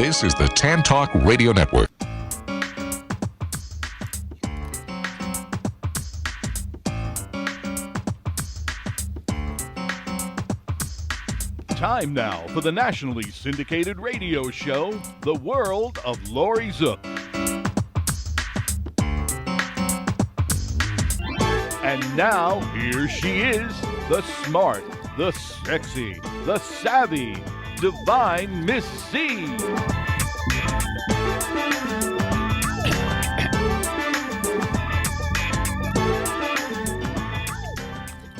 This is the Tan Talk Radio Network. Time now for the nationally syndicated radio show, The World of Laurie Zoock. And now, here she is, the smart, the sexy, the savvy, divine Miss C.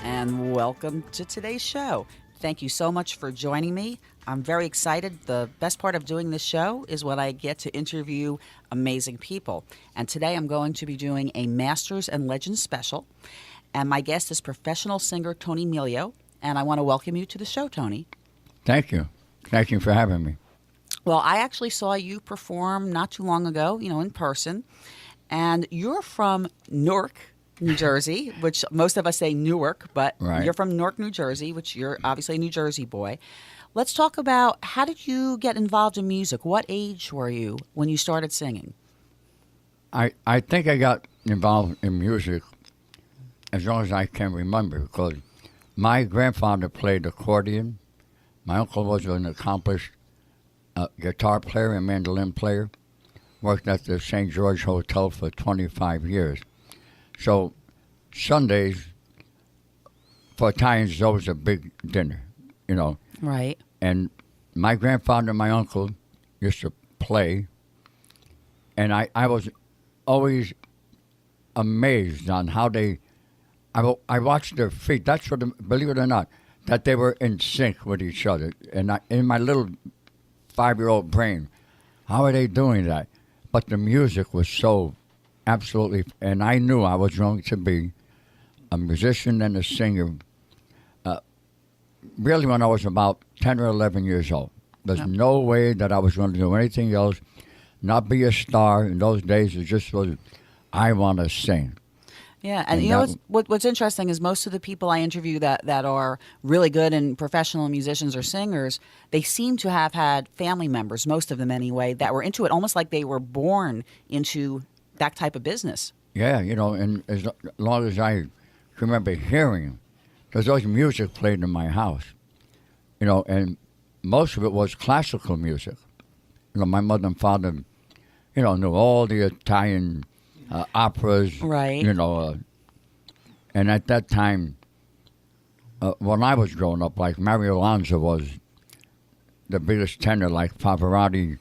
And welcome to today's show. Thank you so much for joining me. I'm very excited. The best part of doing this show is when I get to interview amazing people. And today I'm going to be doing a Masters and Legends special. And my guest is professional singer Tony Milio. And I want to welcome you to the show, Tony. Thank you. Thank you for having me. Well, I actually saw you perform not too long ago, in person. And you're from Newark, New Jersey, which most of us say Newark, but Right. You're from Newark, New Jersey, which you're obviously a New Jersey boy. Let's talk about, how did you get involved in music? What age were you when you started singing? I think I got involved in music as long as I can remember, because my grandfather played accordion. My uncle was an accomplished guitar player and mandolin player. Worked at the St. George Hotel for 25 years. So Sundays, for Italians, it's always a big dinner, Right. And my grandfather and my uncle used to play, and I was always amazed on how I watched their feet. That's what, believe it or not, that they were in sync with each other. And in my little 5-year-old brain, how are they doing that? But the music was so absolutely, and I knew I was going to be a musician and a singer really when I was about 10 or 11 years old. There's no way that I was going to do anything else, not be a star. In those days, it just was, I want to sing. Yeah, and what's interesting is most of the people I interview that are really good and professional musicians or singers, they seem to have had family members, most of them anyway, that were into it, almost like they were born into that type of business. Yeah, and as long as I remember hearing, there's always music played in my house, and most of it was classical music. My mother and father, knew all the Italian operas, right? And at that time, when I was growing up, like Mario Lanza was the biggest tenor, like Pavarotti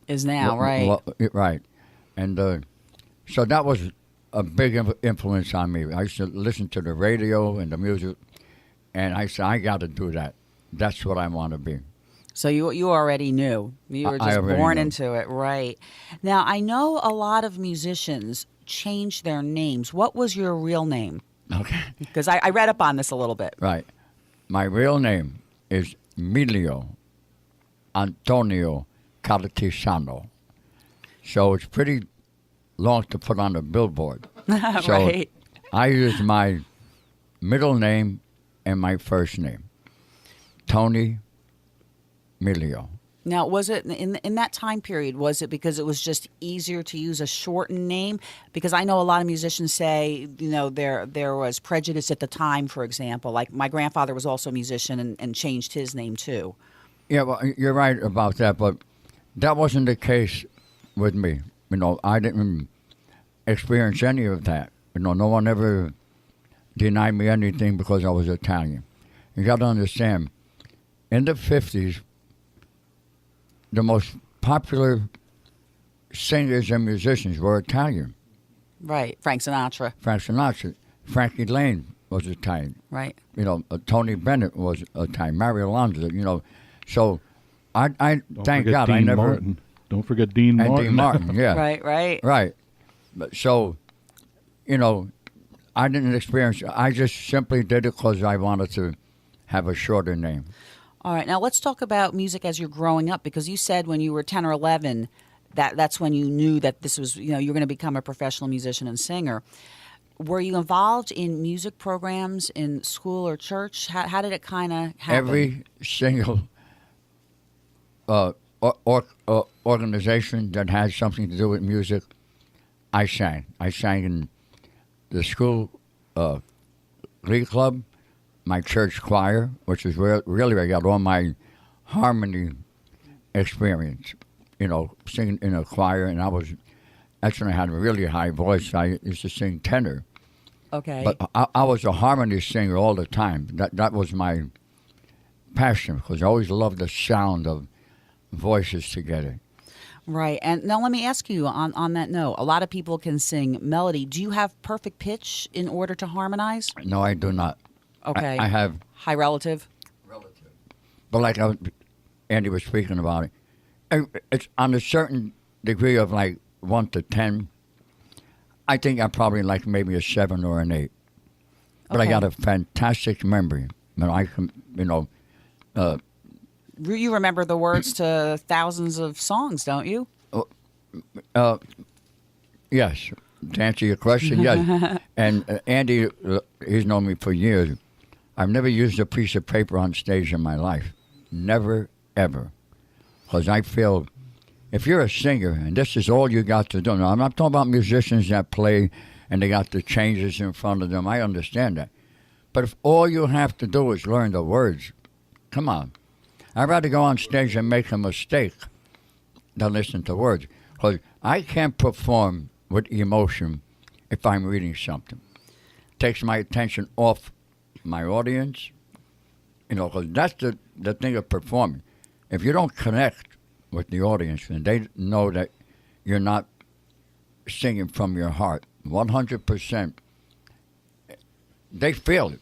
is now, right? Right, and so that was a big influence on me. I used to listen to the radio and the music, and I said, I got to do that. That's what I want to be. So you already knew. You were just born into it, right? Now, I know a lot of musicians change their names. What was your real name? Okay. Because I read up on this a little bit. Right. My real name is Milio Antonio Cartisano. So it's pretty long to put on a billboard. So right. I use my middle name and my first name, Tony Milio. Now, was it in that time period, was it because it was just easier to use a shortened name? Because I know a lot of musicians say, there was prejudice at the time, for example. Like my grandfather was also a musician and changed his name too. Yeah, well, you're right about that, but that wasn't the case with me. I didn't experience any of that. No one ever denied me anything because I was Italian. You got to understand, in the 50s, the most popular singers and musicians were Italian. Right, Frank Sinatra. Frankie Lane was Italian. Right. Tony Bennett was Italian. Mario Lanza, So I thank God Dean I never... Martin. Don't forget Dean Martin. Dean Martin, yeah. Right. But so, I didn't experience... I just simply did it because I wanted to have a shorter name. All right. Now, let's talk about music as you're growing up, because you said when you were 10 or 11 that's when you knew that this was, you're going to become a professional musician and singer. Were you involved in music programs in school or church? How did it kind of happen? Every single organization that had something to do with music, I sang. I sang in the school glee club, my church choir, which is really where I got all my harmony experience. You know, singing in a choir, and that's when I had a really high voice. I used to sing tenor. Okay. But I was a harmony singer all the time. That was my passion, because I always loved the sound of voices together. Right. And now let me ask you on that note, a lot of people can sing melody. Do you have perfect pitch in order to harmonize? No, I do not. Okay. I have high relative? relative. But like Andy was speaking about it, it's on a certain degree of like 1 to 10. I think I'm probably like maybe a 7 or an 8. But Okay. I got a fantastic memory. I can, You remember the words to thousands of songs, don't you? yes. To answer your question, yes. And Andy, he's known me for years. I've never used a piece of paper on stage in my life. Never, ever. Because I feel if you're a singer and this is all you got to do. Now, I'm not talking about musicians that play and they got the changes in front of them. I understand that. But if all you have to do is learn the words, come on. I'd rather go on stage and make a mistake than listen to words. Because I can't perform with emotion if I'm reading something. It takes my attention off my audience. Because that's the thing of performing. If you don't connect with the audience and they know that you're not singing from your heart, 100%, they feel it.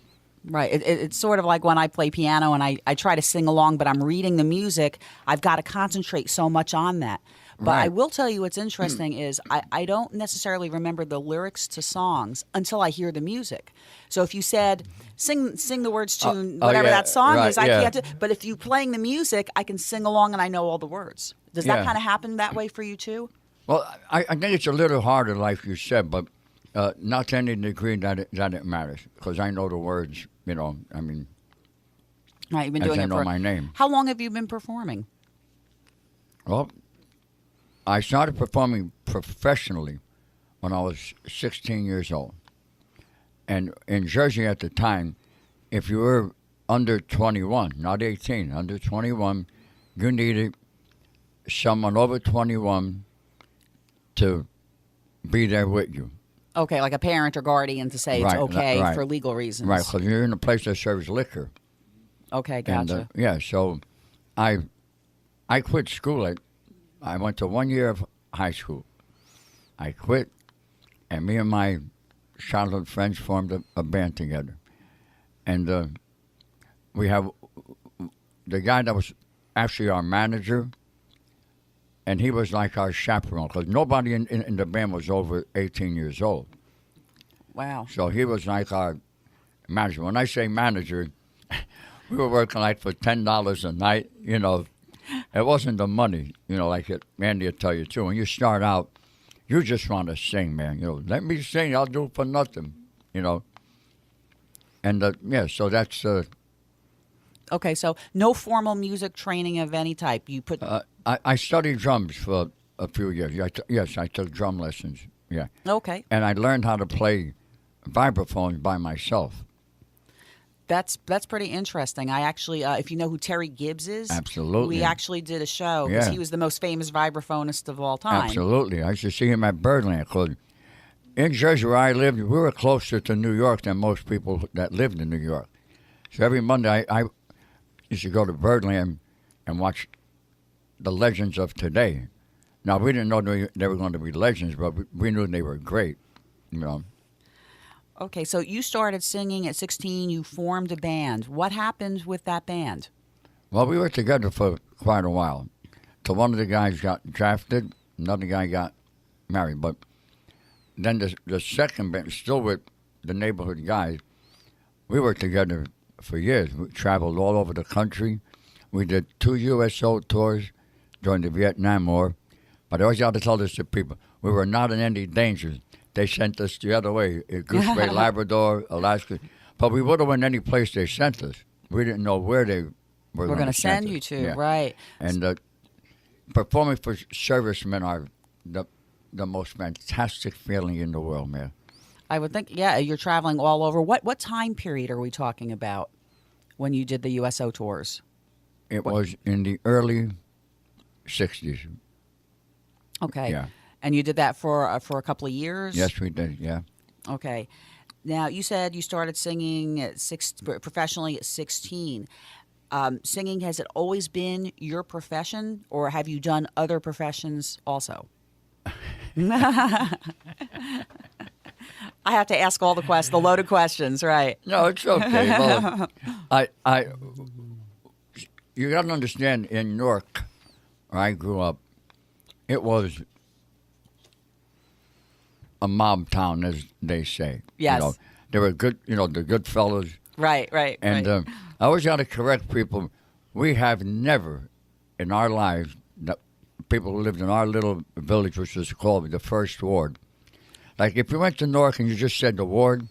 Right. It's sort of like when I play piano and I try to sing along, but I'm reading the music. I've got to concentrate so much on that. But I Right. will tell you what's interesting is I don't necessarily remember the lyrics to songs until I hear the music. So if you said, sing the words to whatever yeah, that song right, is, I yeah. can't do. But if you're playing the music, I can sing along and I know all the words. Does that Yeah. kind of happen that way for you too? Well, I think it's a little harder, like you said, but not to any degree that it matters, because I know the words. Right, Right, you've been as doing I it know for my name. How long have you been performing? Well, I started performing professionally when I was 16 years old. And in Jersey at the time, if you were under 21, not 18, under 21, you needed someone over 21 to be there with you. Okay, like a parent or guardian to say it's Right, okay right. for legal reasons. Right, because you're in a place that serves liquor. Okay, And, gotcha. so I quit school. I went to 1 year of high school. I quit, and me and my childhood friends formed a band together. And we have the guy that was actually our manager, and he was like our chaperone, because nobody in the band was over 18 years old. Wow. So he was like our manager. When I say manager, we were working like for $10 a night. It wasn't the money. Like Andy will tell you too. When you start out, you just want to sing, man. Let me sing. I'll do it for nothing. And so that's. Okay, so no formal music training of any type. You put I studied drums for a few years. Yes, I took drum lessons. Yeah. okay. And I learned how to play vibraphones by myself. That's pretty interesting. I actually, if you know who Terry Gibbs is, Absolutely. we actually did a show because Yeah. he was the most famous vibraphonist of all time. Absolutely. I used to see him at Birdland. 'Cause in Jersey, where I lived, we were closer to New York than most people that lived in New York. So every Monday, I used to go to Birdland and watch the legends of today. Now, we didn't know they were going to be legends, but we knew they were great. Okay, so you started singing at 16. You formed a band. What happened with that band? Well, we were together for quite a while. So one of the guys got drafted, another guy got married. But then the second band, still with the neighborhood guys, we were together for years. We traveled all over the country. We did 2 USO tours during the Vietnam War. But I always got to tell this to people. We were not in any danger. They sent us the other way, Goose Bay, Labrador, Alaska. But we would have went any place they sent us. We didn't know where they were We're going to send us. you to, Yeah. right? And performing for servicemen are the most fantastic feeling in the world, man. I would think, yeah, you're traveling all over. What time period are we talking about when you did the USO tours? It was in the early 60s. Okay. Yeah. And you did that for a couple of years? Yes, we did, yeah. Okay. Now, you said you started singing professionally at 16. Singing, has it always been your profession, or have you done other professions also? I have to ask all the loaded questions, right? No, it's okay. Well, you got to understand, in Newark, where I grew up, it was a mob town, as they say. Yes. You know, there were good, the good fellas. Right. And right. I always got to correct people. We have never in our lives, people who lived in our little village, which was called the First Ward. Like if you went to Newark and you just said the ward,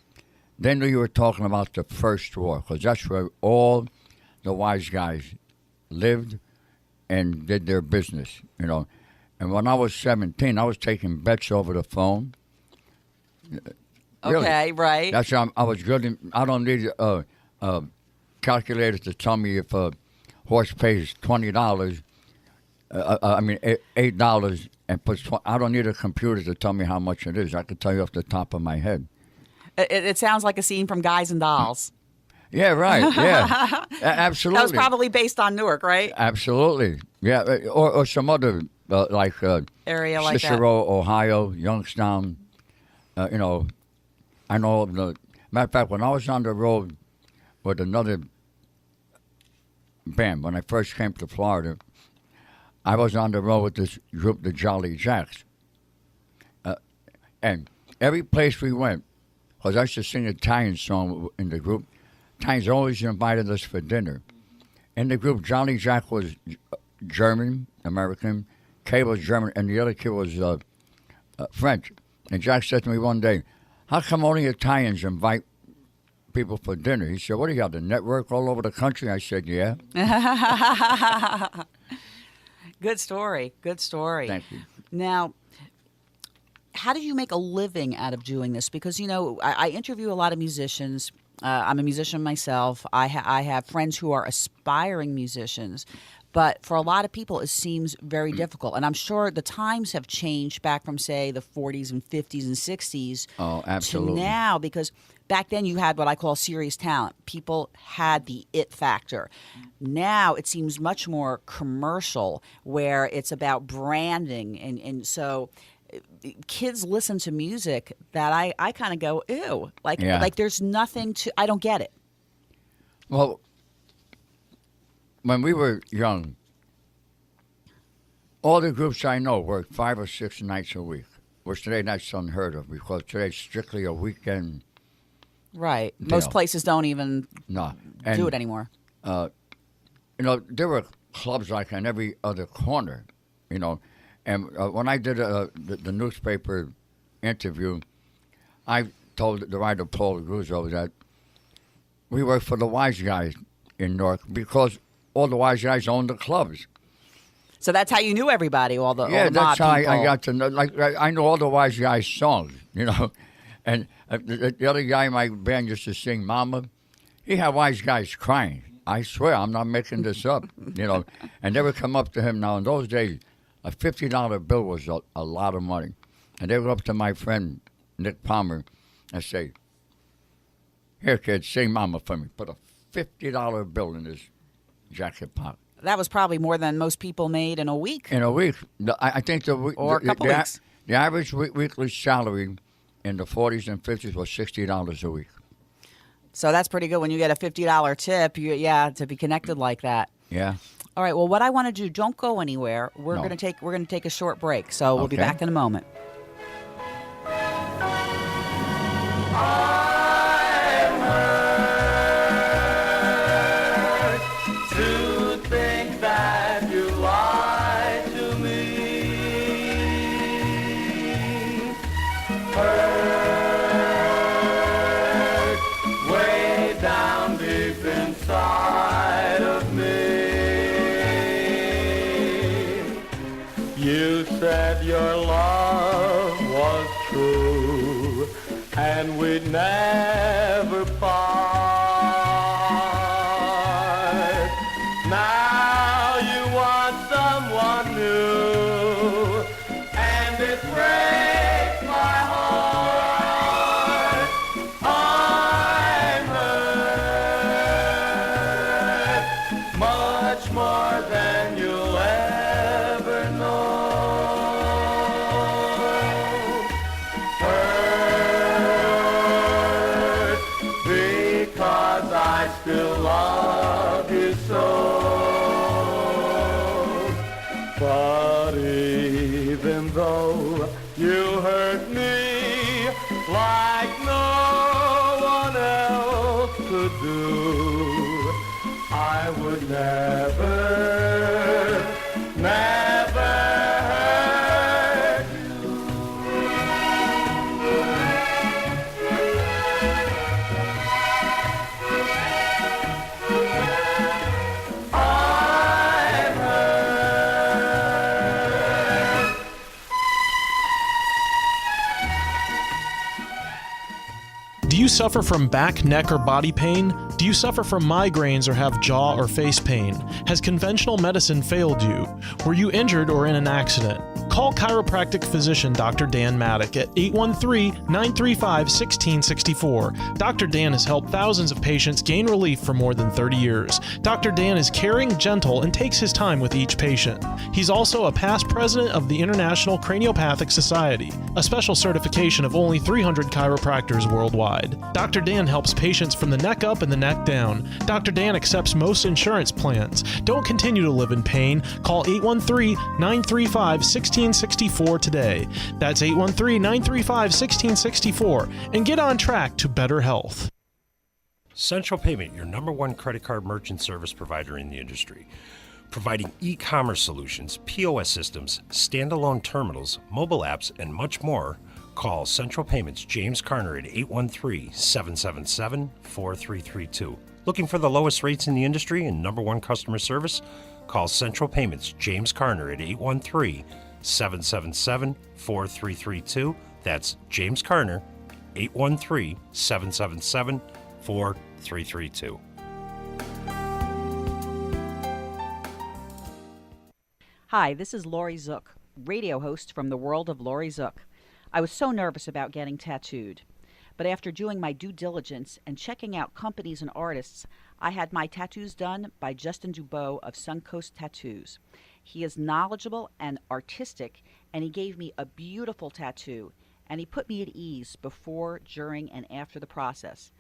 they knew you were talking about the First Ward, because that's where all the wise guys lived and did their business, And when I was 17, I was taking bets over the phone. Really. Okay, right. That's how I was good. I don't need a calculator to tell me if a horse pays $20. $8 and puts. I don't need a computer to tell me how much it is. I can tell you off the top of my head. It sounds like a scene from Guys and Dolls. Yeah, right. Yeah, absolutely. That was probably based on Newark, right? Absolutely. Yeah, or some other like area like Cicero, Ohio, Youngstown. I know the matter of fact, when I was on the road with another band, when I first came to Florida, I was on the road with this group, the Jolly Jacks. And every place we went, because I used to sing an Italian song in the group, Italians always invited us for dinner. In the group, Jolly Jack was German, American, Kay was German, and the other kid was French. And Jack said to me one day, "How come only Italians invite people for dinner?" He said, "What do you got, a network all over the country?" I said, "Yeah." Good story. Thank you. Now, how did you make a living out of doing this? Because, I interview a lot of musicians. I'm a musician myself. I have friends who are aspiring musicians. But for a lot of people, it seems very difficult. And I'm sure the times have changed back from, say, the 40s and 50s and 60s absolutely. to now. Because back then you had what I call serious talent. People had the it factor. Now it seems much more commercial, where it's about branding. And so kids listen to music that I kind of go, ew. Like there's nothing to – I don't get it. Well, when we were young, all the groups I know worked 5 or 6 nights a week, which today that's unheard of, because today's strictly a weekend. Right. Most places don't even do it anymore. There were clubs like on every other corner, And when I did the newspaper interview, I told the writer Paul Guzzo that we worked for the wise guys in Newark because all the wise guys owned the clubs. So that's how you knew everybody, all the that's mob how people. I got to know. Like I know all the wise guys' songs, And the other guy in my band used to sing "Mama." He had wise guys crying. I swear, I'm not making this up. And they would come up to him. Now in those days, a $50 bill was a lot of money, and they would go up to my friend Nick Palmer and say, "Here, kid, sing Mama for me." Put a $50 bill in his jacket pocket. That was probably more than most people made in a week. In a week. I think or a couple weeks. The average weekly salary in the 40s and 50s was $60 a week. So that's pretty good when you get a $50 tip, to be connected like that. Yeah. All right, well, what I want to do, don't go anywhere. We're going to take a short break, so we'll be back in a moment. You said your love was true, and we'd never part. Now you want someone new, and it breaks my heart. I'm hurt, much more than you'll ever know. Hurt, because I still love you so. But even though you hurt me like no one else could do, I would never, never hurt you. I'm hurt. Do you suffer from back, neck, or body pain? Do you suffer from migraines or have jaw or face pain? Has conventional medicine failed you? Were you injured or in an accident? Call chiropractic physician Dr. Dan Maddock at 813-935-1664. Dr. Dan has helped thousands of patients gain relief for more than 30 years. Dr. Dan is caring, gentle, and takes his time with each patient. He's also a past president of the International Craniopathic Society, a special certification of only 300 chiropractors worldwide. Dr. Dan helps patients from the neck up and the neck down. Dr. Dan accepts most insurance plans. Don't continue to live in pain. Call 813-935-1664 today. That's 813-935-1664 and get on track to better health. Central Payment, your number one credit card merchant service provider in the industry. Providing e-commerce solutions, POS systems, standalone terminals, mobile apps, and much more. Call Central Payments James Carner at 813-777-4332. Looking for the lowest rates in the industry and number one customer service? Call Central Payments James Carner at 813-777-4332. That's James Carner, 813-777-4332. Hi, this is Laurie Zoock, radio host from the world of Laurie Zoock. I was so nervous about getting tattooed, but after doing my due diligence and checking out companies and artists, I had my tattoos done by Justin Dubois of Suncoast Tattoos. He is knowledgeable and artistic, and he gave me a beautiful tattoo, and he put me at ease before, during, and after the process.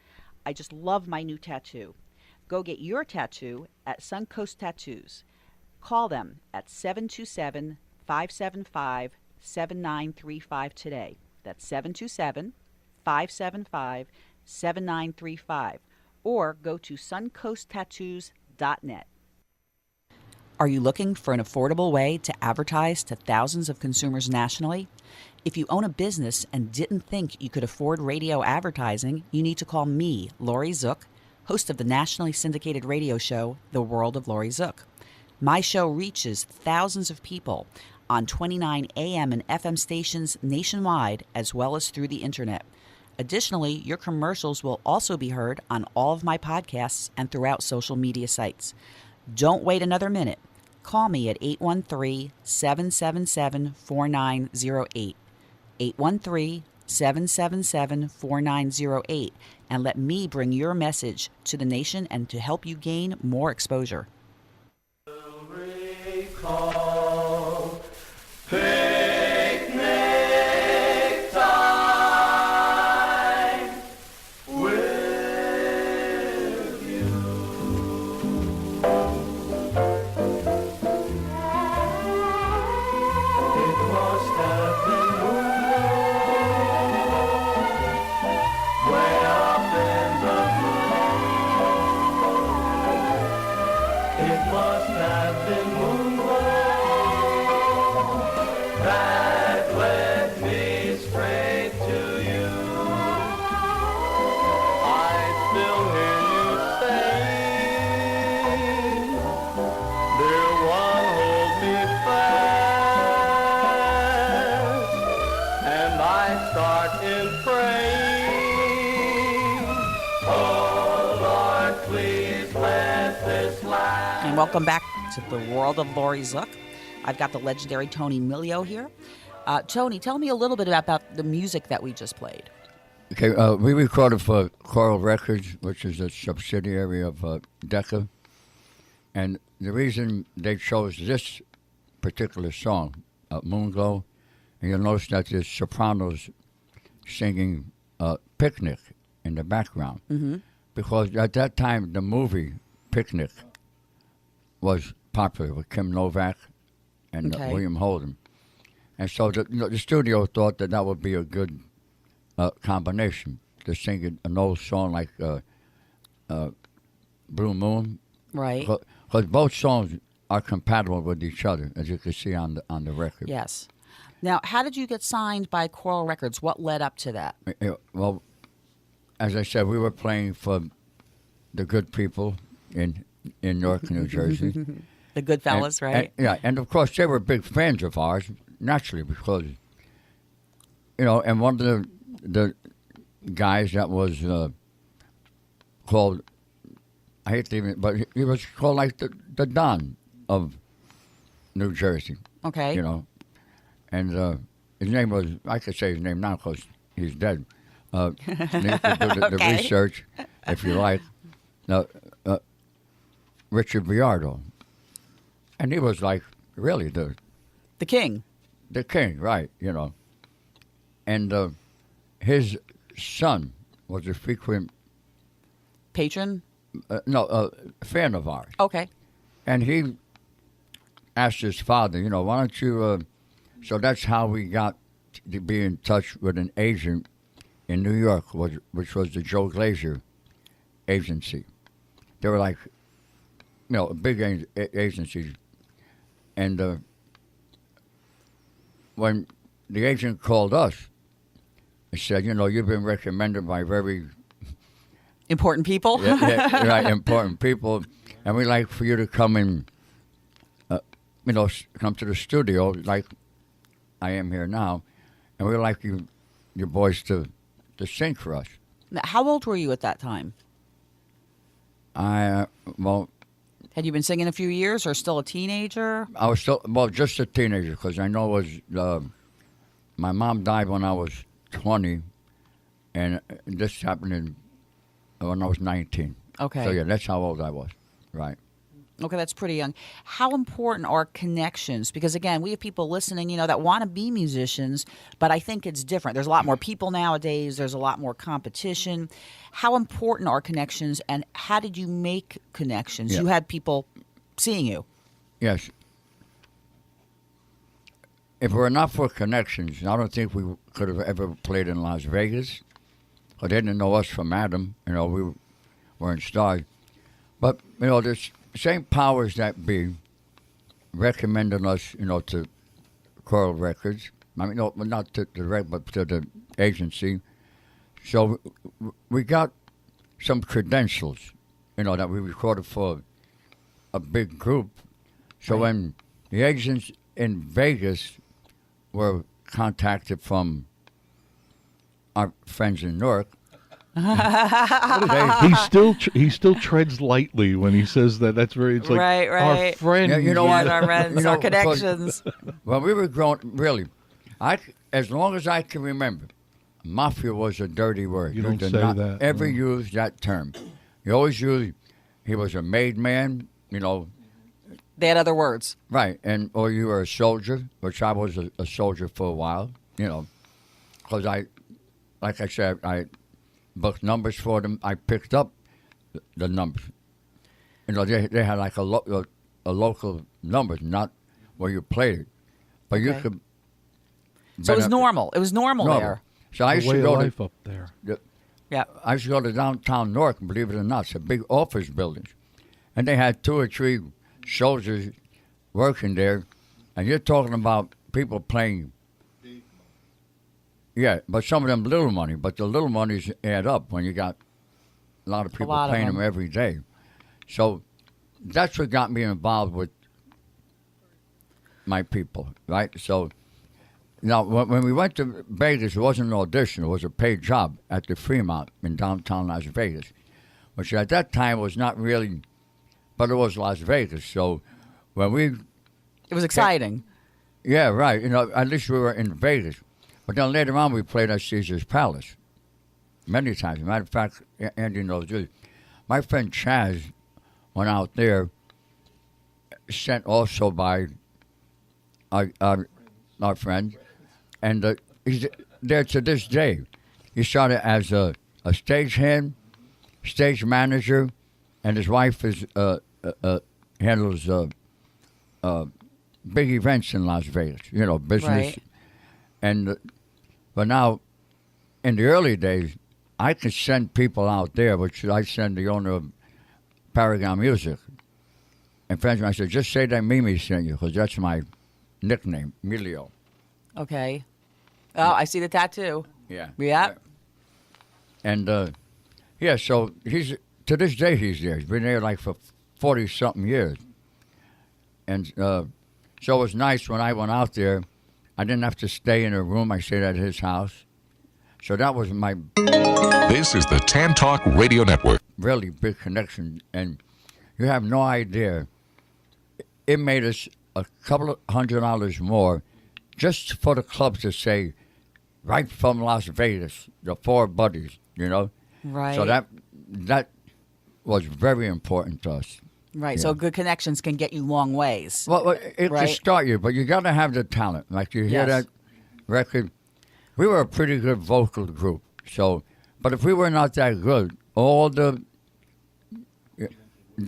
I just love my new tattoo. Go get your tattoo at Suncoast Tattoos. Call them at 727-575-7935 today. That's 727-575-7935. Or go to suncoasttattoos.net. Are you looking for an affordable way to advertise to thousands of consumers nationally? If you own a business and didn't think you could afford radio advertising, you need to call me, Laurie Zoock, host of the nationally syndicated radio show, The World of Laurie Zoock. My show reaches thousands of people on 29 AM and FM stations nationwide, as well as through the internet. Additionally, your commercials will also be heard on all of my podcasts and throughout social media sites. Don't wait another minute. Call me at 813-777-4908, 813-777-4908, and let me bring your message to the nation and to help you gain more exposure. Recall picnic time with you. It must have been moonlight way up in the blue. It must have been that led me straight to you. I still hear you saying, dear one, hold me fast. and welcome back to the world of Laurie Zoock. I've got the legendary Tony Milio here. Tony, tell me a little bit about the music that we just played. Okay, we recorded for Coral Records, which is a subsidiary of Decca. And the reason they chose this particular song, Moonglow, and you'll notice that there's sopranos singing Picnic in the background. Mm-hmm. Because at that time, the movie Picnic was popular with Kim Novak and William Holden. And so the studio thought that would be a good combination to sing an old song like Blue Moon. Right. Because both songs are compatible with each other, as you can see on the record. Yes. Now, how did you get signed by Coral Records? What led up to that? Well, as I said, we were playing for the good people in Newark, New Jersey. The good fellas, right? And of course they were big fans of ours, naturally, because, and one of the guys that was called, I hate to even, but he was called like the Don of New Jersey. Okay. And his name was, I could say his name now because he's dead. You can do the research, if you like. Richard Viardo. And he was like, really, the king. The king, right, And his son was a frequent... Patron? Fan of ours. Okay. And he asked his father, why don't you... so that's how we got to be in touch with an agent in New York, which was the Joe Glazer agency. They were like, big agencies. And when the agent called us and said, you've been recommended by very... important people? right, important people. And we'd like for you to come and, come to the studio like I am here now. And we'd like you boys to sing for us. Now, how old were you at that time? Had you been singing a few years or still a teenager? I was still, just a teenager, because I know it was, my mom died when I was 20, and this happened when I was 19. Okay. So, yeah, that's how old I was, right. Okay, that's pretty young. How important are connections? Because, again, we have people listening, that want to be musicians, but I think it's different. There's a lot more people nowadays. There's a lot more competition. How important are connections, and how did you make connections? Yeah. You had people seeing you. Yes. If it were not for connections, I don't think we could have ever played in Las Vegas. They didn't know us from Adam. We weren't stars. But, there's... same powers that be recommending us, to Coral Records. I mean, no, not to the record, but to the agency. So we got some credentials, that we recorded for a big group. So when the agents in Vegas were contacted from our friends in Newark, he still treads lightly when he says that. That's very. It's like right. Our friend. Yeah, you know what? Our friends, our connections. Well, we were growing. Really, as long as I can remember, mafia was a dirty word. You don't say that. Ever use that term? You always use. He was a made man. They had other words. Right, or you were a soldier, which I was a soldier for a while. Because like I said, I booked numbers for them. I picked up the numbers. They had like a local numbers, not where you played it, but you could. So it was normal. It was normal there. So I used to go life up there. Yeah. I used to go to downtown Newark, believe it or not, it's a big office buildings, and they had 2 or 3 soldiers working there, and you're talking about people playing. Yeah, but some of them little money, but the little monies add up when you got a lot of people playing them every day. So that's what got me involved with my people, right? So now when we went to Vegas, it wasn't an audition, it was a paid job at the Fremont in downtown Las Vegas, which at that time was not really but it was Las Vegas. So when we, It was exciting. yeah, right. At least we were in Vegas. But then later on, we played at Caesar's Palace many times. Matter of fact, Andy knows this. My friend Chaz went out there, sent also by our friend, and he's there to this day. He started as a stagehand, stage manager, and his wife is handles big events in Las Vegas. Business. Right. And but now, in the early days, I could send people out there, which I send the owner of Paragon Music. And friends, I said, just say that Mimi sent you, because that's my nickname, Milio. Okay. Oh, I see the tattoo. Yeah. Yeah. And so he's to this day he's there. He's been there like for 40-something years. And so it was nice when I went out there. I didn't have to stay in a room. I stayed at his house. So that was my This is the Tan Talk Radio Network. really big connection. And you have no idea. It made us a couple of $100 more just for the club to say, right from Las Vegas, the four buddies, Right. So that was very important to us. Right. Yeah. So good connections can get you long ways. Well, it can Right. start you, but you got to have the talent. Like you hear Yes. that record, we were a pretty good vocal group. So, but if we were not that good, all the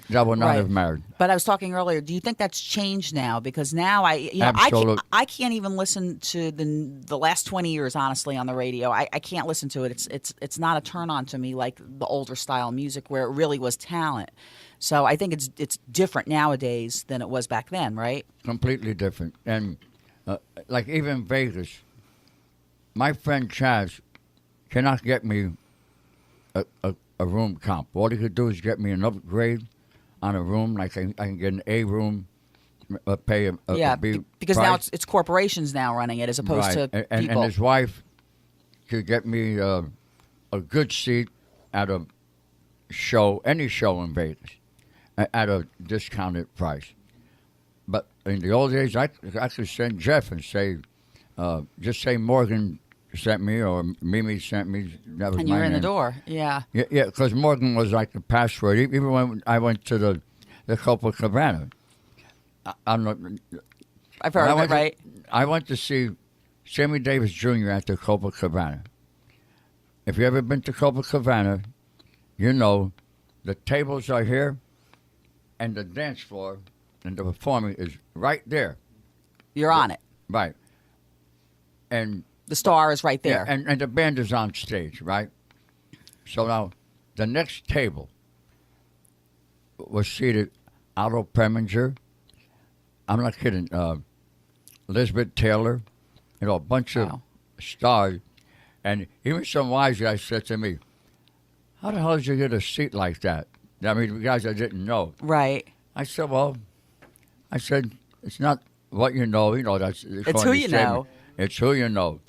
that would not Right. have married. But I was talking earlier. Do you think that's changed now? Because now Absolute. I can't even listen to the last 20 years honestly on the radio. I can't listen to it. It's not a turn on to me like the older style music where it really was talent. So I think it's different nowadays than it was back then, right? Completely different. And like even Vegas, my friend Chaz cannot get me a room comp. All he could do is get me an upgrade on a room. Like I can get an A room, pay a B because price. now it's corporations now running it as opposed to and people. his wife could get me a good seat at a show, any show in Vegas, at a discounted price. But in the old days, I could send Jeff and say, just say Morgan sent me or Mimi sent me. That was and my you're in the name. door. Yeah. Yeah, because Morgan was like the password. Even when I went to the Copacabana, I'm not. I've heard of it, right? I went to see Sammy Davis Jr. at the Copacabana. If you ever been to Copacabana, you know the tables are here, and the dance floor and the performing is right there. You're on it. Right. And The star is right there. yeah, and the band is on stage, right? So now, the next table was seated Otto Preminger. I'm not kidding. Elizabeth Taylor, a bunch of Wow. stars. And even some wise guys said to me, how the hell did you get a seat like that? I mean, guys I didn't know. Right. I said, it's not what you know. That's It's who you know. It's who you know.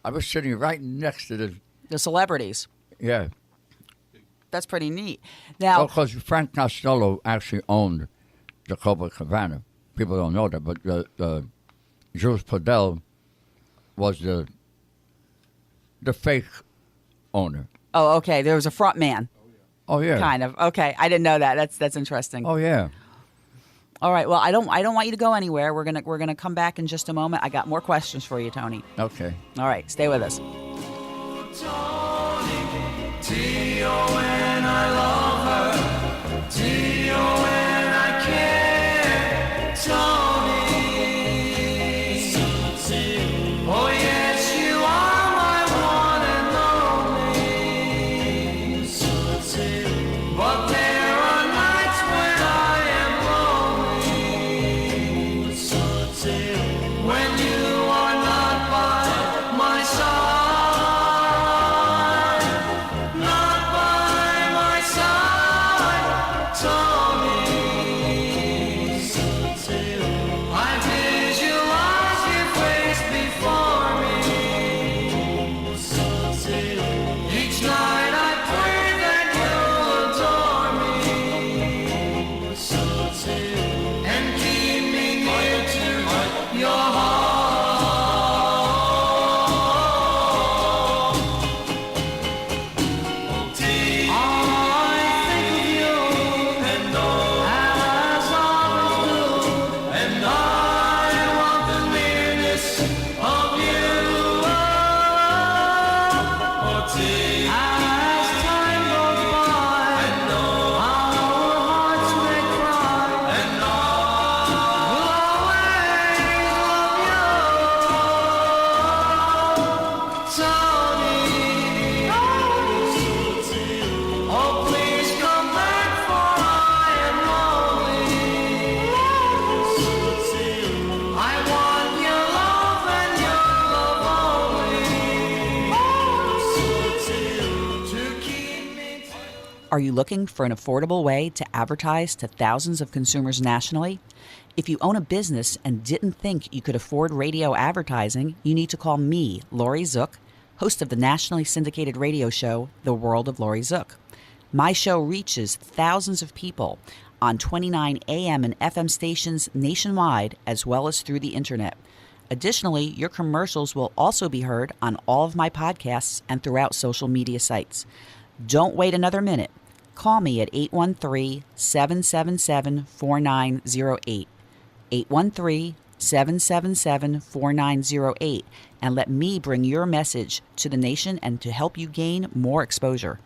I was sitting right next to The celebrities. yeah. That's pretty neat. Now, Because Frank Costello actually owned the Copacabana. People don't know that, but Jules Podell was the fake owner. oh, okay. There was a front man, Oh yeah. kind of. Okay, I didn't know that. That's interesting. Oh yeah. All right. Well, I don't want you to go anywhere. We're gonna come back in just a moment. I got more questions for you, Tony. Okay. All right. Stay with us. T-O-N, I love her. T-O-N, I care. Tony. Oh, yes, you are my one and only. But there are nights when I am lonely. When you are not by my side. Not by my side, Tony. Are you looking for an affordable way to advertise to thousands of consumers nationally? If you own a business and didn't think you could afford radio advertising, you need to call me, Laurie Zoock, host of the nationally syndicated radio show, The World of Laurie Zoock. My show reaches thousands of people on 29 AM and FM stations nationwide, as well as through the internet. Additionally, your commercials will also be heard on all of my podcasts and throughout social media sites. Don't wait another minute. Call me at 813-777-4908. 813-777-4908, and let me bring your message to the nation and to help you gain more exposure.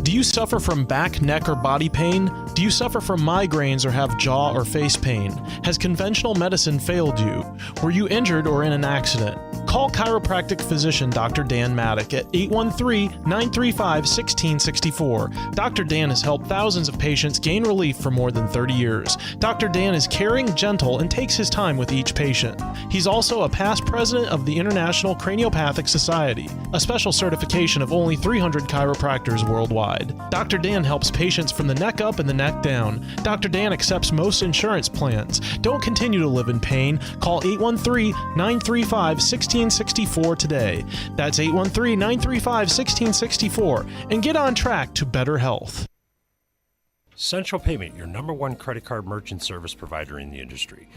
Do you suffer from back, neck, or body pain? Do you suffer from migraines or have jaw or face pain? Has conventional medicine failed you? Were you injured or in an accident? Call chiropractic physician Dr. Dan Maddock at 813-935-1664. Dr. Dan has helped thousands of patients gain relief for more than 30 years. Dr. Dan is caring, gentle, and takes his time with each patient. He's also a past president of the International Craniopathic Society, a special certification of only 300 chiropractors worldwide. Dr. Dan helps patients from the neck up and the neck down. Dr. Dan accepts most insurance plans. Don't continue to live in pain. Call 813-935-1664 today. That's 813-935-1664 and get on track to better health. Central Payment, your number one credit card merchant service provider in the industry.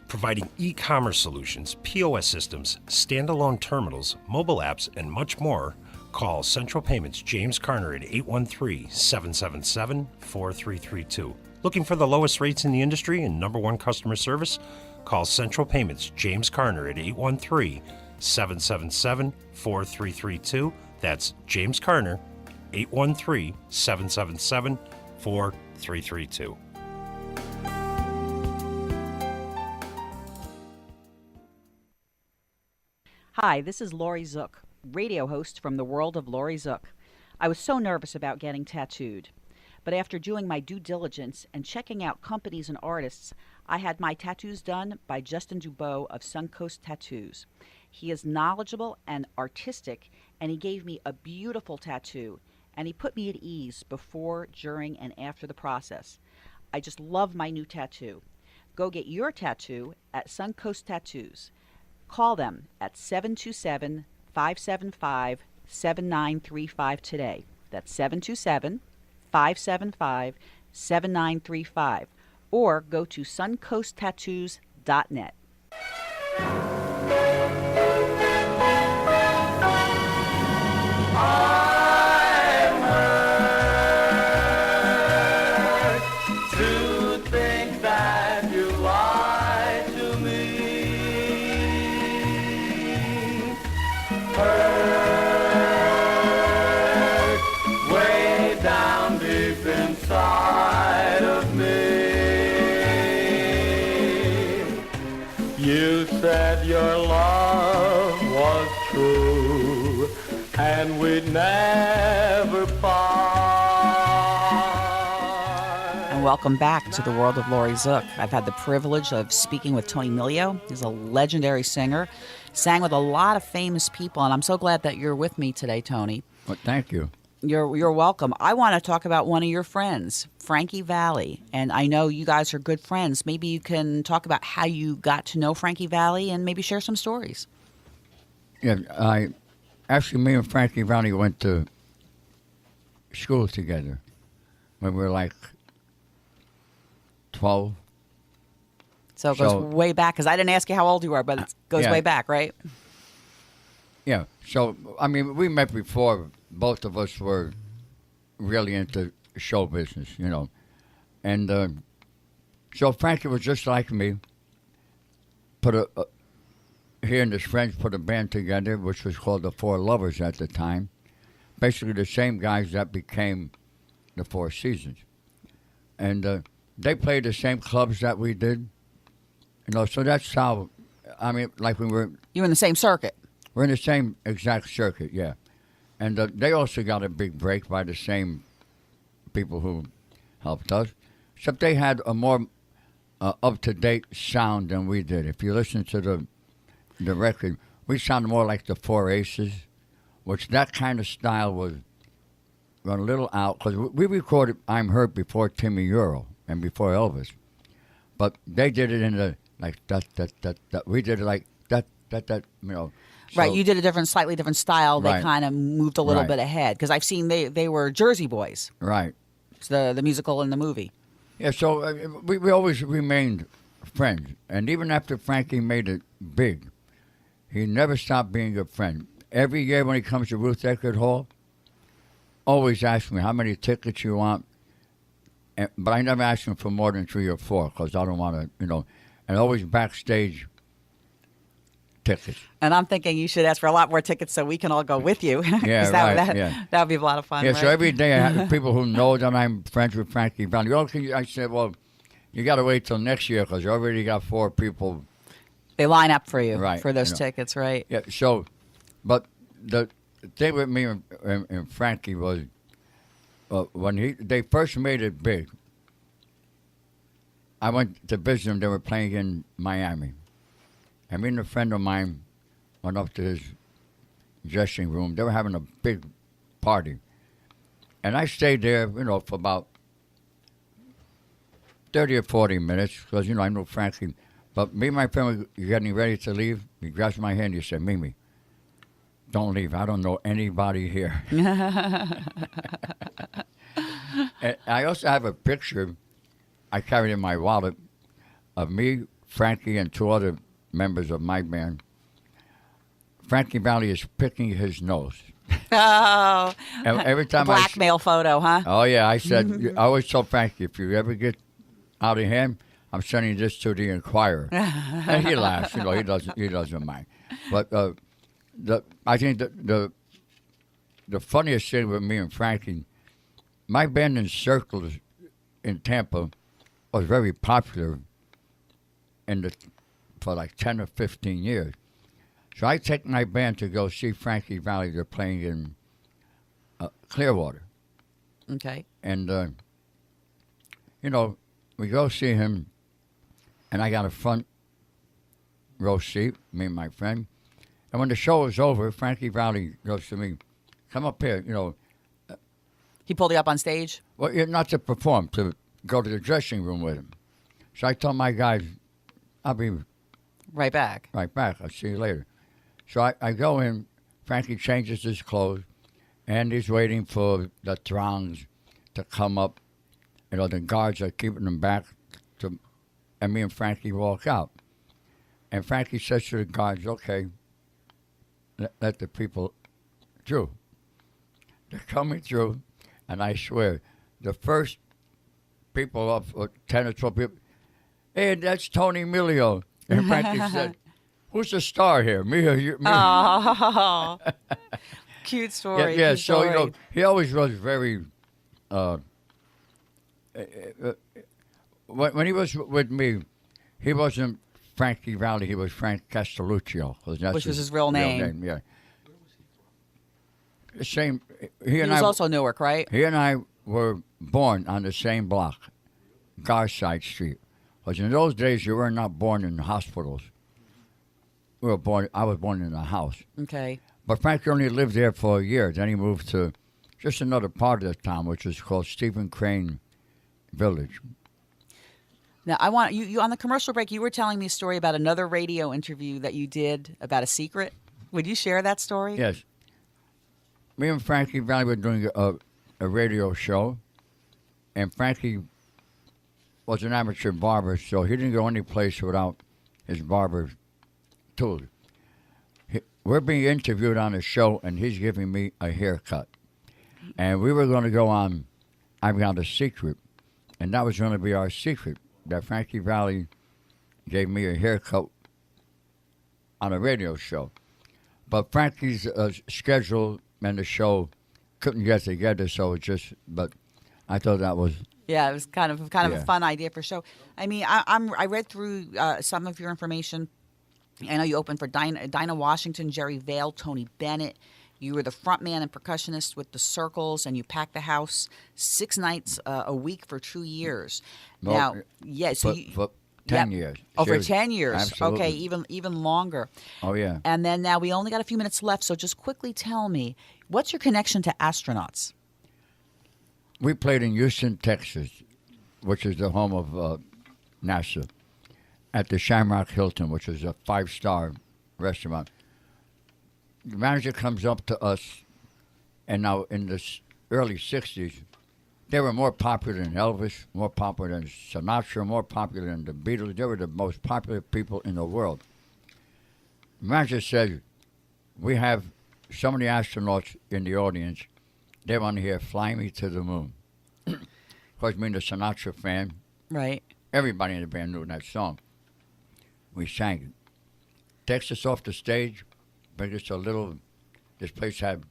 Providing e-commerce solutions, POS systems, standalone terminals, mobile apps, and much more. Call Central Payments James Carner at 813-777-4332. Looking for the lowest rates in the industry and number one customer service? Call Central Payments James Carner at 813-777-4332. That's James Carner, 813-777-4332. Hi, this is Laurie Zoock, radio host from the World of Laurie Zoock. I was so nervous about getting tattooed, but after doing my due diligence and checking out companies and artists, I had my tattoos done by Justin Dubois of Suncoast Tattoos. He is knowledgeable and artistic, and he gave me a beautiful tattoo, and he put me at ease before, during, and after the process. I just love my new tattoo. Go get your tattoo at Suncoast Tattoos. Call them at 727-575-7935 today. That's 727-575-7935. Or go to suncoasttattoos.net. Your love was true, and we'd never part. And welcome back to the World of Laurie Zoock. I've had the privilege of speaking with Tony Milio. He's a legendary singer, sang with a lot of famous people, and I'm so glad that you're with me today, Tony. Well, thank you. You're welcome. I want to talk about one of your friends, Frankie Valli, and I know you guys are good friends. Maybe you can talk about how you got to know Frankie Valli and maybe share some stories. Yeah, me and Frankie Valli went to school together when we were like 12. So it goes way back, because I didn't ask you how old you are, but it goes way back, right? Yeah. So, I mean, we met before. Both of us were really into show business, you know. And so Frankie was just like me. He and his friends put a band together, which was called the Four Lovers at the time. Basically the same guys that became the Four Seasons. And they played the same clubs that we did. You know, so that's how, I mean, like we were... You were in the same circuit. We're in the same exact circuit, yeah. And they also got a big break by the same people who helped us. Except they had a more up-to-date sound than we did. If you listen to the record, we sounded more like the Four Aces, which that kind of style was run a little out because we recorded "I'm Hurt" before Timmy Euro and before Elvis, but they did it in the like that. We did it like that. Right, So- you did a slightly different style. They Right. kind of moved a little Right. bit ahead because I've seen they were Jersey Boys, Right. it's the musical and the movie. Yeah, so we always remained friends. And even after Frankie made it big, he never stopped being a friend. Every year when he comes to Ruth Eckerd Hall, always asks me how many tickets you want. But I never ask him for more than 3 or 4 because I don't want to, and always backstage tickets. And I'm thinking you should ask for a lot more tickets so we can all go with you. 'Cause Yeah, right, yeah. That would be a lot of fun. Yeah, right? so every day I have people who know that I'm friends with Frankie Valli. I said, well, you got to wait till next year because you already got 4 people. They line up for you Right, for those you know. tickets, right? Yeah, so, but the thing with me and Frankie was when they first made it big, I went to visit them. They were playing in Miami. And me and a friend of mine went up to his dressing room. They were having a big party. And I stayed there, for about 30 or 40 minutes because, I knew Frankie. But me and my friend were getting ready to leave. He grabs my hand. He said, Mimi, don't leave. I don't know anybody here. And I also have a picture I carried in my wallet of me, Frankie, and 2 other members of my band. Frankie Valli is picking his nose. Oh, And every time blackmail photo, huh? Oh, yeah. I said, I always told Frankie, if you ever get out of hand, I'm sending this to the Inquirer. And he laughs. He doesn't mind. But I think the funniest thing with me and Frankie, my band in circles in Tampa was very popular for like 10 or 15 years. So I take my band to go see Frankie Valli. They're playing in Clearwater. Okay. And, we go see him, and I got a front row seat, me and my friend. And when the show was over, Frankie Valli goes to me, come up here, He pulled you up on stage? well, not to perform, to go to the dressing room with him. So I told my guys, I'll be Right back. right back. I'll see you later. So I go in, Frankie changes his clothes, and he's waiting for the throngs to come up. The guards are keeping them back, and me and Frankie walk out. And Frankie says to the guards, okay, let the people through. They're coming through, and I swear, the first people up, 10 or 12 people, hey, that's Tony Milio. And Frankie said, who's the star here, me or you? Me? Oh, cute story. Yeah, cute so, story. he always was very, when he was with me, he wasn't Frankie Valli, he was Frank Castelluccio. Which was his real name. Yeah. The same, he He was also Newark, right? He and I were born on the same block, Garside Street. Because in those days, you were not born in hospitals. I was born in a house. Okay. But Frank only lived there for a year. Then he moved to just another part of the town, which is called Stephen Crane Village. Now, I want you on the commercial break, you were telling me a story about another radio interview that you did about a secret. Would you share that story? Yes. Me and Frankie Valli were doing a radio show, and Frankie was an amateur barber, so he didn't go any place without his barber tools. We're being interviewed on a show, and he's giving me a haircut. And we were going to go on I've Got a Secret, and that was going to be our secret, that Frankie Valli gave me a haircut on a radio show. But Frankie's schedule and the show couldn't get together, so but I thought that was... Yeah, it was kind of Yeah. a fun idea for a show. I mean, I read through some of your information. I know you opened for Dinah Washington, Jerry Vale, Tony Bennett. You were the front man and percussionist with the Circles, and you packed the house 6 nights a week for 2 years. No, now, yeah, so for 10 Yep. years. Oh, for Seriously. 10 years. Absolutely. Okay, even longer. Oh, yeah. And then now we only got a few minutes left, so just quickly tell me, what's your connection to astronauts? we played in Houston, Texas, which is the home of NASA, at the Shamrock Hilton, which is a 5-star restaurant. The manager comes up to us, and now in the early 60s, they were more popular than Elvis, more popular than Sinatra, more popular than the Beatles. They were the most popular people in the world. The manager said, we have so many astronauts in the audience, they want to hear Fly Me to the Moon. Of course, being a Sinatra fan, Right. everybody in the band knew that song. We sang it. Takes us off the stage, brings us to this place had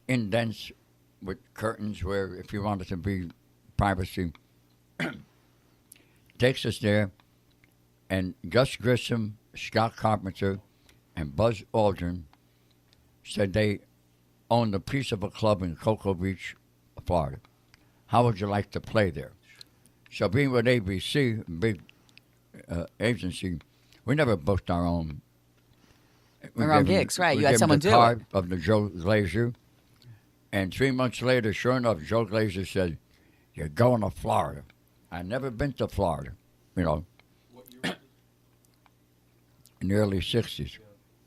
indents with curtains where if you wanted to be privacy. Takes us there, and Gus Grissom, Scott Carpenter, and Buzz Aldrin said they owned a piece of a club in Cocoa Beach, Florida. How would you like to play there? So being with ABC, big agency, we never booked our own. Our own gigs, right. We You had gave someone the do card it. of the Joe Glazer. And 3 months later, sure enough, Joe Glazer said, you're going to Florida. I'd never been to Florida, you know. In the early 60s.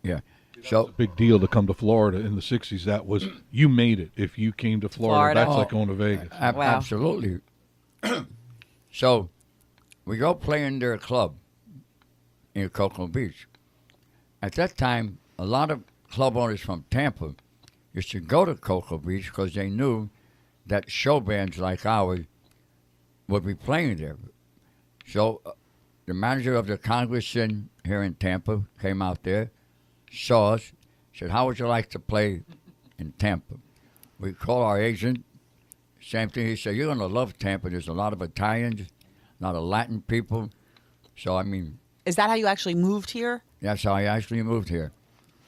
Yeah. So Big deal to come to Florida in the 60s. That was, you made it. If you came to Florida, Florida. that's like going to Vegas. Wow. Absolutely. So we go play in their club in Cocoa Beach. At that time, a lot of club owners from Tampa used to go to Cocoa Beach because they knew that show bands like ours would be playing there. So the manager of the Congress Inn here in Tampa came out there, saw us, said, how would you like to play in Tampa? We called our agent, same thing. He said, you're going to love Tampa. There's a lot of Italians, a lot of Latin people. So, I mean, Is that how you actually moved here? that's how I actually moved here.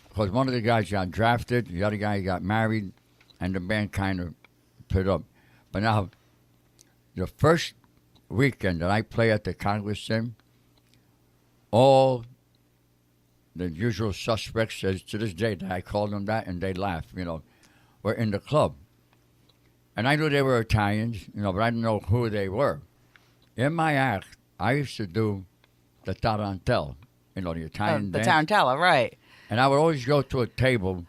Because one of the guys got drafted, the other guy got married, and the band kind of put up. But now, the first weekend that I play at the Congress Inn, all the usual suspects, says to this day, that I call them that, and they laugh, you know, were in the club. And I knew they were Italians, you know, but I didn't know who they were. In my act, I used to do the tarantella, you know, the Italian The dance. Tarantella, right. And I would always go to a table.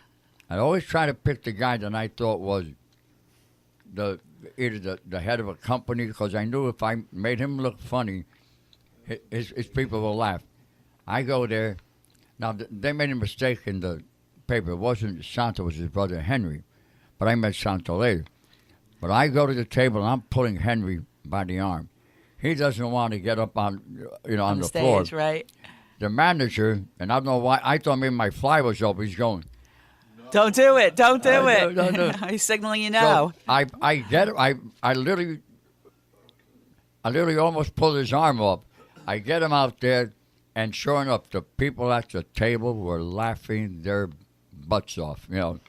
I'd always try to pick the guy that I thought was either the head of a company, because I knew if I made him look funny, his people will laugh. I go there. Now, they made a mistake in the paper. It wasn't Santo, it was his brother Henry. But I met Santo later. But I go to the table, and I'm pulling Henry by the arm. He doesn't want to get up on the floor. Stage, right? The manager, and I don't know why, I thought maybe my fly was up. He's going, Don't do it. Don't do it. no. He's signaling you no. So I get it. I literally almost pulled his arm up. I get him out there, and sure enough, the people at the table were laughing their butts off, you know.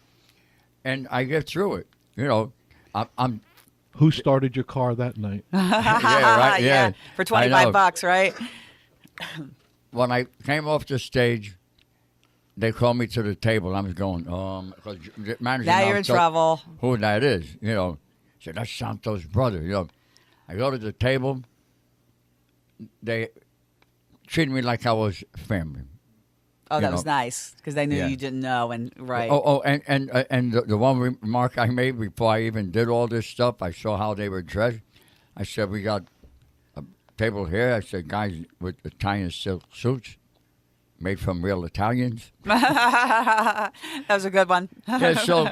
And I get through it, you know. I'm Who started your car that night? yeah, right, yeah. For I know. $25, right? When I came off the stage, they called me to the table. I was going, because the manager Now you're in told trouble. who that is, you know. Said, that's Santo's brother, you know. I go to the table. They treated me like I was family. Oh, that You was know. nice because they knew Yeah. you didn't know, and right. And the one remark I made before I even did all this stuff, I saw how they were dressed. I said, we got a table here. I said, guys with Italian silk suits made from real Italians. That was a good one. Yeah, so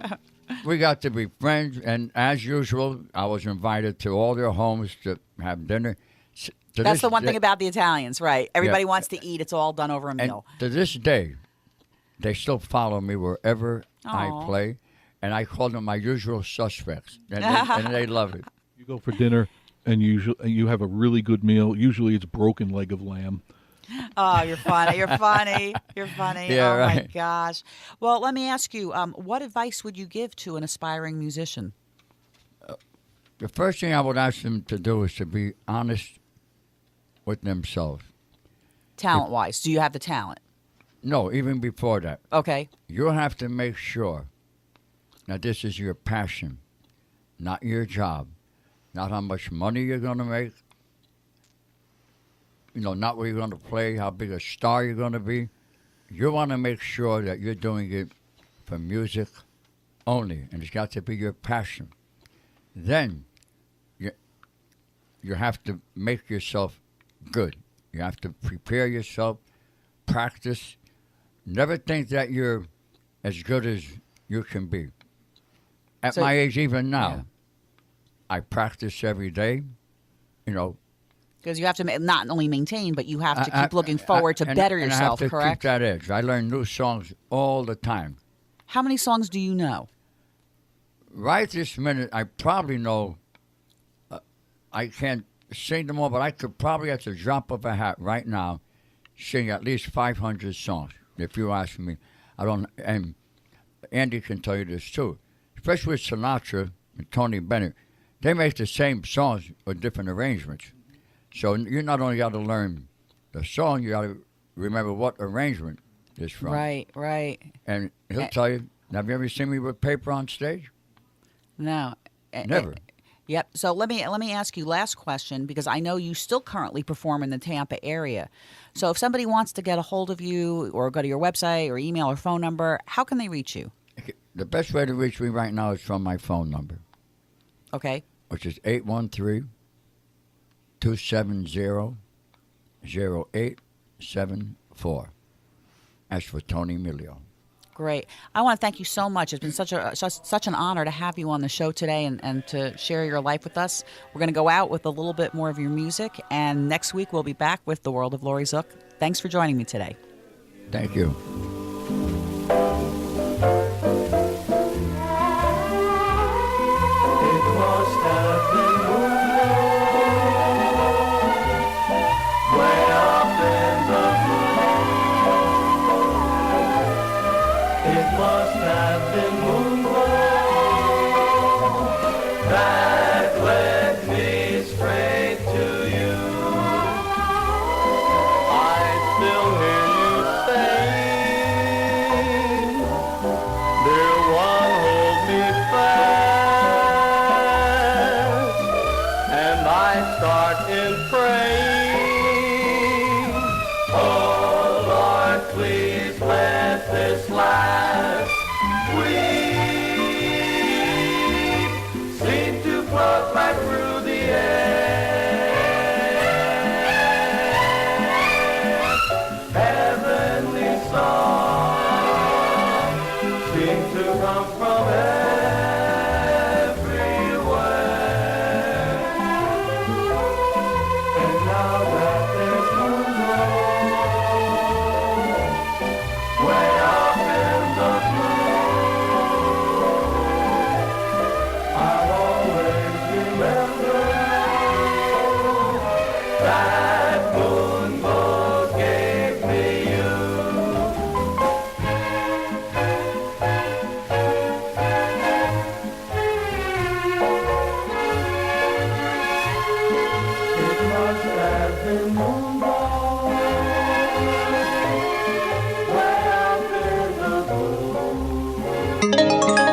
we got to be friends. And as usual, I was invited to all their homes to have dinner. That's the one thing about the Italians, right? Everybody wants to eat. It's all done over a And meal. to this day, they still follow me wherever I Aw. play. And I call them my usual suspects. And they love it. You go for dinner, and you have a really good meal. Usually it's broken leg of lamb. Oh, you're funny. You're funny. You're funny. Yeah, oh, my right. gosh. Well, let me ask you, what advice would you give to an aspiring musician? The first thing I would ask them to do is to be honest with themselves. Talent-wise, do you have the talent? No, even before that. Okay. You have to make sure that this is your passion, not your job. not how much money you're going to make, not where you're going to play, how big a star you're going to be. You want to make sure that you're doing it for music only, and it's got to be your passion. Then you have to make yourself good. You have to prepare yourself, practice. Never think that you're as good as you can be. At my age, even now, I practice every day, Because you have to not only maintain, but you have to keep looking forward to better yourself, I have to correct? keep that edge. I learn new songs all the time. How many songs do you know? Right this minute, I probably know, I can't sing them all, but I could probably, at the drop of a hat right now, sing at least 500 songs, if you ask me. And Andy can tell you this too. Especially with Sinatra and Tony Bennett, they make the same songs with different arrangements. So you not only got to learn the song, you got to remember what arrangement it's from. Right. And he'll tell you, have you ever seen me with paper on stage? No. Never. Yep. So let me ask you last question, because I know you still currently perform in the Tampa area. So if somebody wants to get a hold of you or go to your website or email or phone number, how can they reach you? The best way to reach me right now is from my phone number. Okay. Which is 813-270-0874. That's for Tony Milio. Great. I want to thank you so much. It's been such an honor to have you on the show today and to share your life with us. We're going to go out with a little bit more of your music, and next week we'll be back with The World of Laurie Zoock. Thanks for joining me today. Thank you.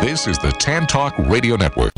This is the Tan Talk Radio Network.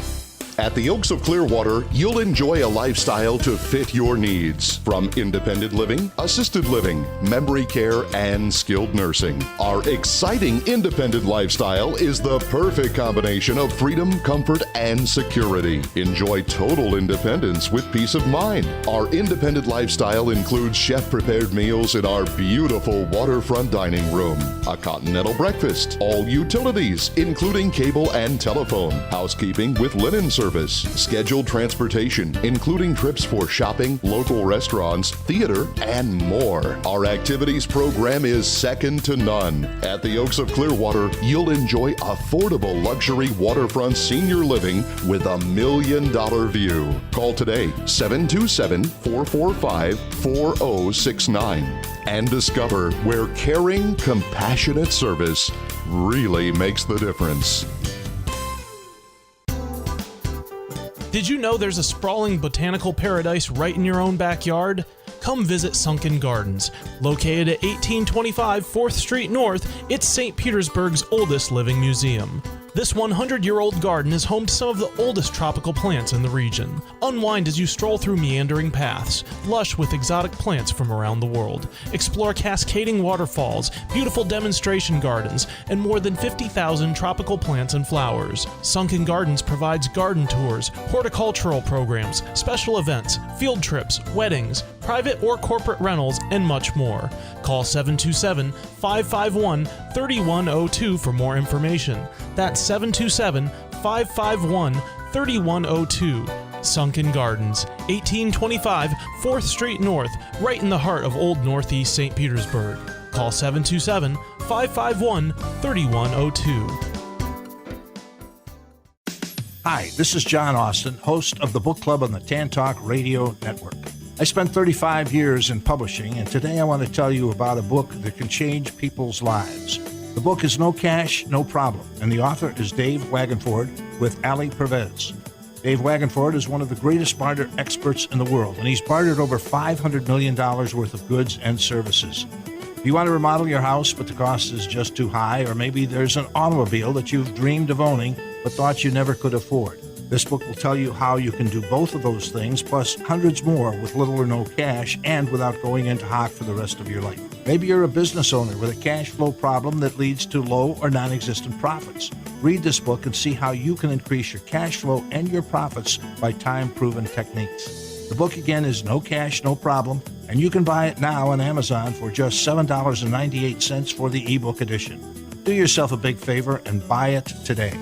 At the Oaks of Clearwater, you'll enjoy a lifestyle to fit your needs. From independent living, assisted living, memory care, and skilled nursing. Our exciting independent lifestyle is the perfect combination of freedom, comfort, and security. Enjoy total independence with peace of mind. Our independent lifestyle includes chef-prepared meals in our beautiful waterfront dining room, a continental breakfast, all utilities, including cable and telephone, housekeeping with linen service, scheduled transportation, including trips for shopping, local restaurants, theater, and more. Our activities program is second to none. At the Oaks of Clearwater, you'll enjoy affordable luxury waterfront senior living with $1 million view. Call today, 727-445-4069, and discover where caring, compassionate service really makes the difference. Did you know there's a sprawling botanical paradise right in your own backyard? Come visit Sunken Gardens. Located at 1825 4th Street North, it's St. Petersburg's oldest living museum. This 100-year-old garden is home to some of the oldest tropical plants in the region. Unwind as you stroll through meandering paths, lush with exotic plants from around the world. Explore cascading waterfalls, beautiful demonstration gardens, and more than 50,000 tropical plants and flowers. Sunken Gardens provides garden tours, horticultural programs, special events, field trips, weddings, private or corporate rentals, and much more. Call 727-551-3102 for more information. That's 727-551-3102. Sunken Gardens, 1825 4th Street North, right in the heart of Old Northeast St. Petersburg. Call 727-551-3102. Hi, this is John Austin, host of the Book Club on the Tan Talk Radio Network. I spent 35 years in publishing, and today I want to tell you about a book that can change people's lives. The book is No Cash, No Problem, and the author is Dave Wagenford with Ali Pervez. Dave Wagenford is one of the greatest barter experts in the world, and he's bartered over $500 million worth of goods and services. If you want to remodel your house, but the cost is just too high, or maybe there's an automobile that you've dreamed of owning but thought you never could afford, this book will tell you how you can do both of those things, plus hundreds more with little or no cash and without going into hock for the rest of your life. Maybe you're a business owner with a cash flow problem that leads to low or non-existent profits. Read this book and see how you can increase your cash flow and your profits by time-proven techniques. The book again is No Cash, No Problem, and you can buy it now on Amazon for just $7.98 for the ebook edition. Do yourself a big favor and buy it today.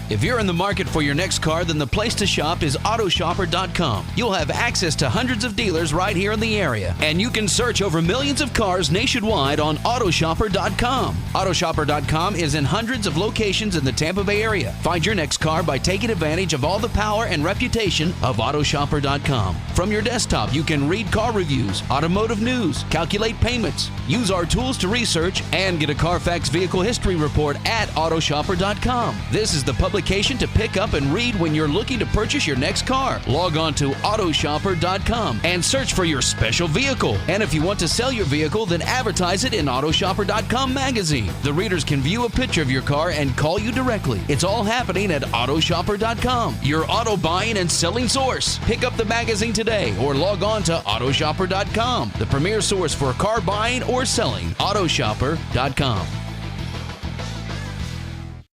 If you're in the market for your next car, then the place to shop is Autoshopper.com. You'll have access to hundreds of dealers right here in the area, and you can search over millions of cars nationwide on Autoshopper.com. Autoshopper.com is in hundreds of locations in the Tampa Bay area. Find your next car by taking advantage of all the power and reputation of Autoshopper.com. From your desktop, you can read car reviews, automotive news, calculate payments, use our tools to research, and get a Carfax vehicle history report at Autoshopper.com. This is the publication to pick up and read when you're looking to purchase your next car. Log on to Autoshopper.com and search for your special vehicle. And if you want to sell your vehicle, then advertise it in Autoshopper.com magazine. The readers can view a picture of your car and call you directly. It's all happening at Autoshopper.com, your auto buying and selling source. Pick up the magazine today or log on to Autoshopper.com, the premier source for car buying or selling. Autoshopper.com.